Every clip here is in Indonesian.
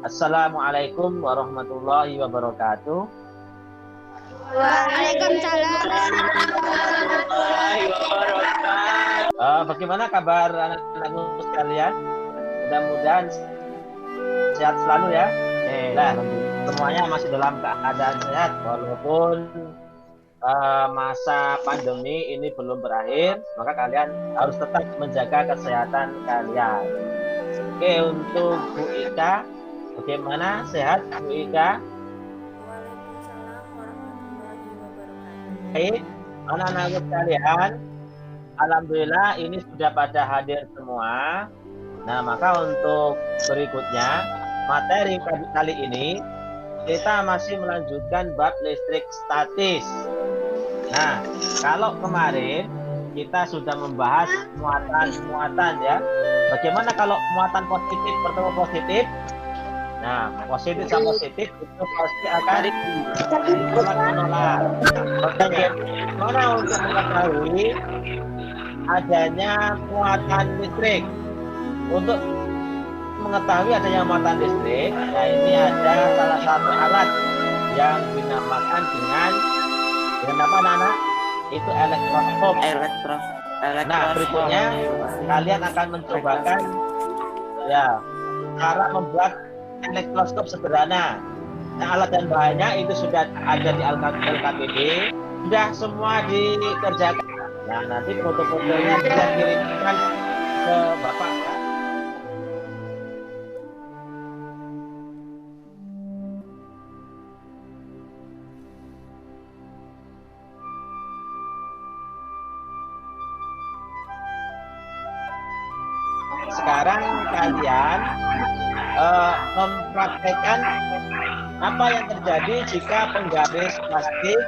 Assalamualaikum warahmatullahi wabarakatuh. Waalaikumsalam warahmatullahi wabarakatuh. Bagaimana kabar anak-anakku sekalian? Mudah-mudahan sehat selalu ya. Nah, semuanya masih dalam keadaan sehat walaupun masa pandemi ini belum berakhir, maka kalian harus tetap menjaga kesehatan kalian. Oke, untuk Bu Ika, bagaimana sehat Bu Ika? Waalaikumsalam warahmatullahi wabarakatuh. Baik, anak-anakku sekalian, alhamdulillah ini sudah pada hadir semua. Nah, maka untuk berikutnya materi kali ini kita masih melanjutkan bab listrik statis. Nah, kalau kemarin kita sudah membahas muatan-muatan ya. Bagaimana kalau muatan positif bertemu positif? Nah, positif sama positif itu pasti akan menolak. Bagaimana untuk mengetahui adanya muatan listrik? Untuk mengetahui adanya muatan listrik, nah ini ada salah satu alat yang dinamakan dengan apa anak-anak? Itu elektroskop. Nah, berikutnya kalian akan mencobakan ya cara membuat elektroskop sederhana. Nah, alat dan bahannya itu sudah ada di LKPD, sudah semua dikerjakan. Nah, nanti foto-fotonya bisa kirimkan ke Bapak. Sekarang kalian mempraktekkan apa yang terjadi jika penggaris plastik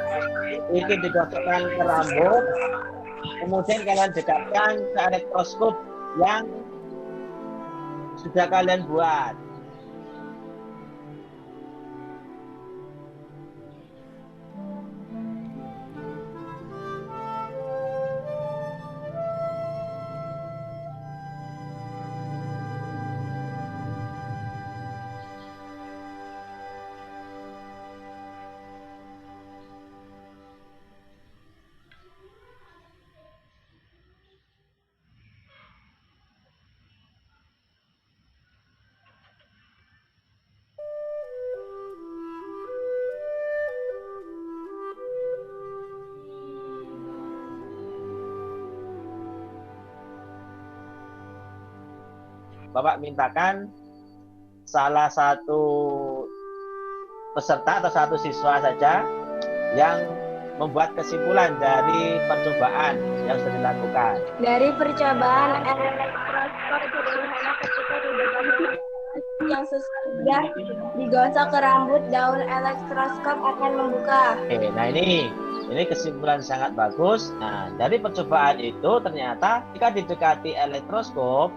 ini digosokkan ke rambut, kemudian kalian dekatkan ke elektroskop yang sudah kalian buat. Bapak mintakan salah satu peserta atau satu siswa saja yang membuat kesimpulan dari percobaan yang sudah dilakukan. Dari percobaan elektroskop sederhana ketika yang sesudah digosok ke rambut, daun elektroskop akan membuka. Oke, nah ini kesimpulan sangat bagus. Nah, dari percobaan itu ternyata jika didekati elektroskop,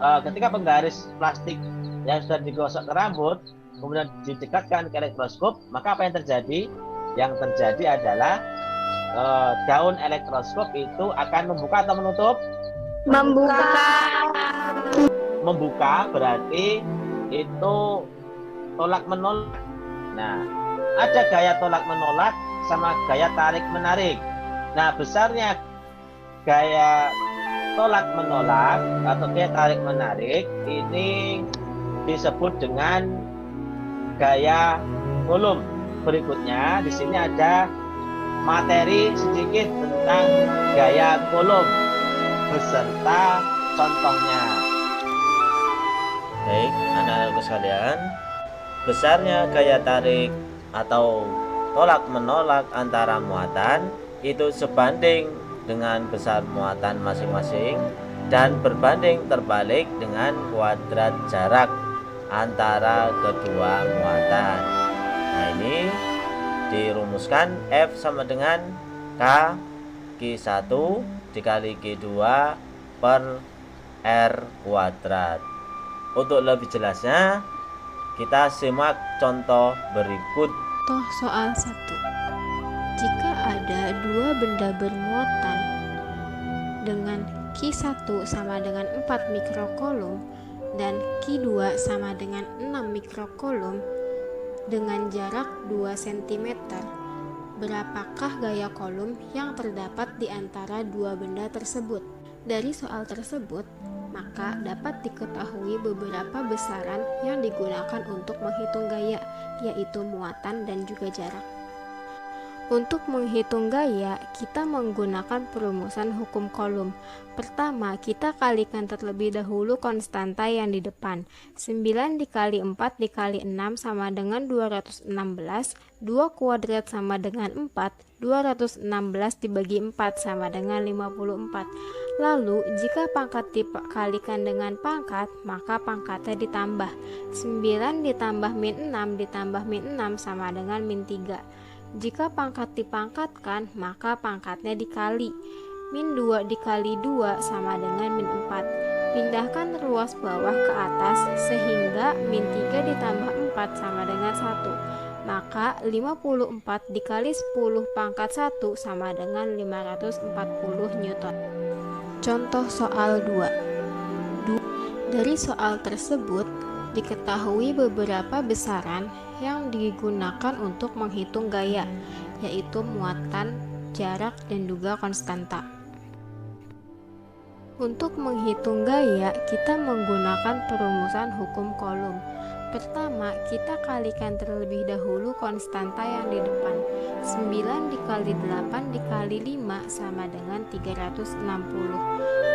ketika penggaris plastik yang sudah digosok ke rambut kemudian didekatkan ke elektroskop, maka apa yang terjadi? Yang terjadi adalah daun elektroskop itu akan membuka atau menutup? Membuka berarti itu tolak menolak. Nah, ada gaya tolak menolak sama gaya tarik menarik. Nah, besarnya gaya tolak menolak atau gaya tarik menarik ini disebut dengan gaya Coulomb. Berikutnya di sini ada materi sedikit tentang gaya Coulomb beserta contohnya. Baik, anak-anakku sekalian, besarnya gaya tarik atau tolak menolak antara muatan itu sebanding dengan besar muatan masing-masing dan berbanding terbalik dengan kuadrat jarak antara kedua muatan. Nah, ini dirumuskan F sama dengan K Q1 dikali Q2 per R kuadrat. Untuk lebih jelasnya, kita simak contoh berikut. Contoh soal 1. Jika ada dua benda bermuatan dengan Q1 sama dengan 4 mikrocoulomb, dan Q2 sama dengan 6 mikrokulum dengan jarak 2 cm. Berapakah gaya kolom yang terdapat di antara dua benda tersebut? Dari soal tersebut, maka dapat diketahui beberapa besaran yang digunakan untuk menghitung gaya, yaitu muatan dan juga jarak. Untuk menghitung gaya, kita menggunakan perumusan hukum kolom. Pertama, kita kalikan terlebih dahulu konstanta yang di depan. 9 dikali 4 dikali 6 sama dengan 216, 2 kuadrat sama dengan 4, 216 dibagi 4 sama dengan 54. Lalu, jika pangkat dikalikan dengan pangkat, maka pangkatnya ditambah. 9 ditambah min 6 ditambah min 6 sama dengan min 3. Jika pangkat dipangkatkan, maka pangkatnya dikali. Min 2 dikali 2 sama dengan min 4. Pindahkan ruas bawah ke atas sehingga min 3 ditambah 4 sama dengan 1. Maka 54 dikali 10 pangkat 1 sama dengan 540 Newton. Contoh soal 2. Dari soal tersebut, diketahui beberapa besaran yang digunakan untuk menghitung gaya, yaitu muatan, jarak, dan juga konstanta. Untuk menghitung gaya, kita menggunakan perumusan hukum kolom. Pertama, kita kalikan terlebih dahulu konstanta yang di depan. 9 dikali 8 dikali 5 sama dengan 360.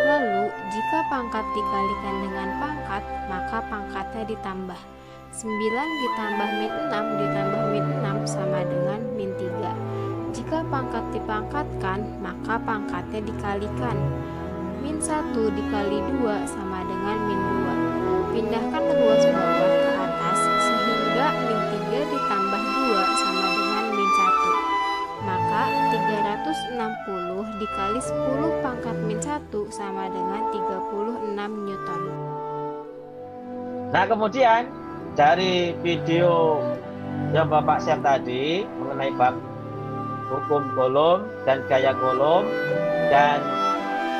Lalu, jika pangkat dikalikan dengan pangkat, maka pangkatnya ditambah. 9 ditambah min 6 ditambah min 6 sama dengan min 3. Jika pangkat dipangkatkan, maka pangkatnya dikalikan. Min 1 dikali 2 sama dengan min 2. Pindahkan ruas bawah ke atas sehingga min 3 ditambah 2 sama dengan min 1. Maka 360 dikali 10 pangkat min 1 sama dengan 36 Newton. Nah, kemudian dari video yang Bapak share tadi mengenai bab hukum kolom dan gaya kolom dan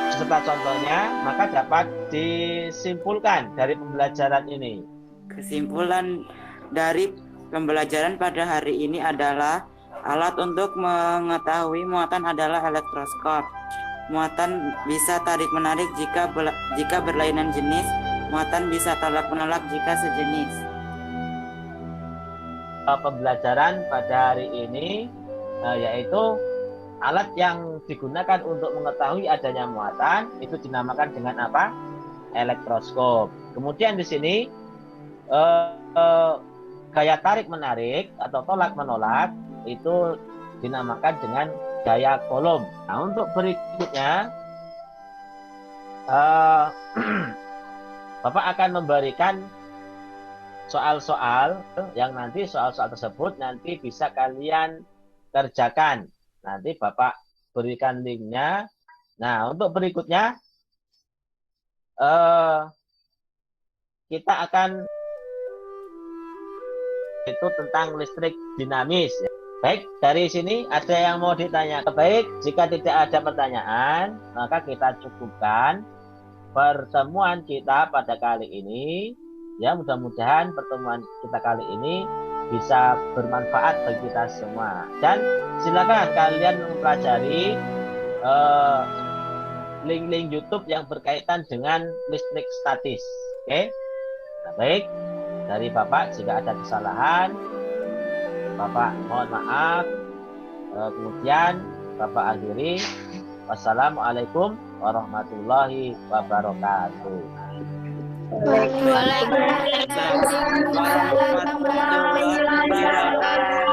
beserta contohnya, maka dapat disimpulkan dari pembelajaran ini. Kesimpulan dari pembelajaran pada hari ini adalah alat untuk mengetahui muatan adalah elektroskop. Muatan bisa tarik-menarik jika berlainan jenis. Muatan bisa tolak-menolak jika sejenis. Pembelajaran pada hari ini yaitu alat yang digunakan untuk mengetahui adanya muatan itu dinamakan dengan apa? Elektroskop. Kemudian di sini gaya tarik menarik atau tolak menolak itu dinamakan dengan gaya kolom. Nah, untuk berikutnya Bapak akan memberikan soal-soal yang nanti soal-soal tersebut nanti bisa kalian kerjakan. Nanti Bapak berikan linknya. Nah, untuk berikutnya kita akan itu tentang listrik dinamis. Baik, dari sini ada yang mau ditanya. Baik, jika tidak ada pertanyaan, maka kita cukupkan pertemuan kita pada kali ini. Ya, mudah-mudahan pertemuan kita kali ini bisa bermanfaat bagi kita semua. Dan silakan kalian mempelajari link-link YouTube yang berkaitan dengan listrik statis. Oke? Nah, baik, dari Bapak jika ada kesalahan, Bapak mohon maaf. Kemudian Bapak akhiri. Wassalamualaikum warahmatullahi wabarakatuh. Waalaikumsalam warahmatullahi wabarakatuh.